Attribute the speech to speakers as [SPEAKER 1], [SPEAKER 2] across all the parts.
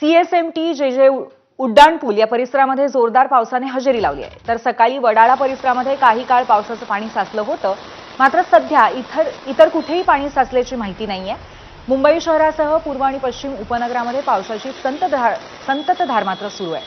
[SPEAKER 1] CSMT जे उड्डाणपूल या परिसरामध्ये जोरदार पावसाने हजेरी लावली आहे। तर सकाळी वडाळा परिसरामध्ये काही काळ पावसाचं पाणी साचलं होतं, मात्र सध्या इतर कुठेही पाणी साचल्याची माहिती नाहीये। मुंबई शहरासह पूर्व आणि पश्चिम उपनगरामध्ये पावसाची संततधार मात्र सुरू आहे।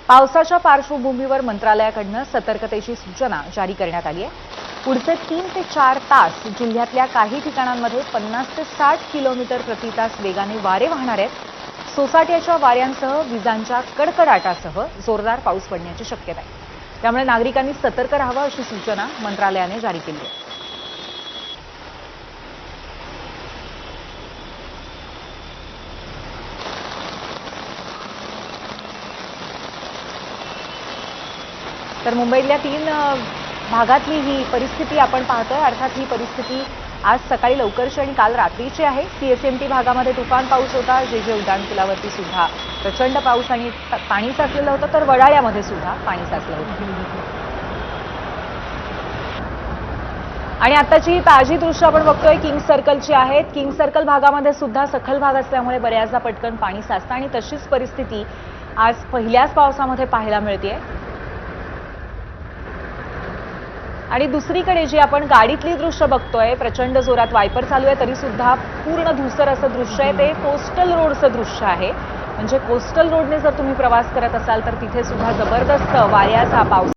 [SPEAKER 1] पावसाच्या पार्श्वभूमीवर मंत्रालयाकडून सतर्कतेची सूचना जारी करण्यात आली आहे। पुढचे 3 ते 4 तास जिल्ह्यातल्या काही ठिकाणांमध्ये 50 ते 60 किलोमीटर प्रति तास वेगाने वारे वाहणार आहेत। सोसाट्याच्या वाऱ्यांसह विजांच्या कडकडाटासह जोरदार पाऊस पडण्याची शक्यता आहे। त्यामुळे नागरिकांनी सतर्क राहावं अशी सूचना मंत्रालयाने जारी केली आहे। तर मुंबईतल्या 3 भागातली ही परिस्थिती आपण पाहतोय। अर्थात ही परिस्थिती आज सकाळी लवकरची आणि काल रात्रीची आहे। सीएसएमटी भागामध्ये तुफान पाऊस होता। जे उड्डाणपुलावरती सुद्धा प्रचंड पाऊस आणि पाणी साचलेलं होतं, तर वडाळ्यामध्ये सुद्धा पाणी साचलं होतं। आणि आताची ताजी दृश्य आपण बघतोय किंग सर्कलची आहेत। किंग सर्कल भागामध्ये सुद्धा सखल भाग असल्यामुळे बऱ्याचदा पटकन पाणी साचतं आणि तशीच परिस्थिती आज पहिल्याच पावसामध्ये पाहायला मिळतेय। आणि दुसरीकडे जी आपण गाडीतली दृश्य बघतोय, प्रचंड जोरात वायपर चालू आहे, तरी सुद्धा पूर्ण धुसर असं दृश्य आहे। ते कोस्टल रोडचं दृश्य आहे। म्हणजे कोस्टल रोडने जर तुम्ही प्रवास करत असाल तर तिथे सुद्धा जबरदस्त वाऱ्याचा पाऊस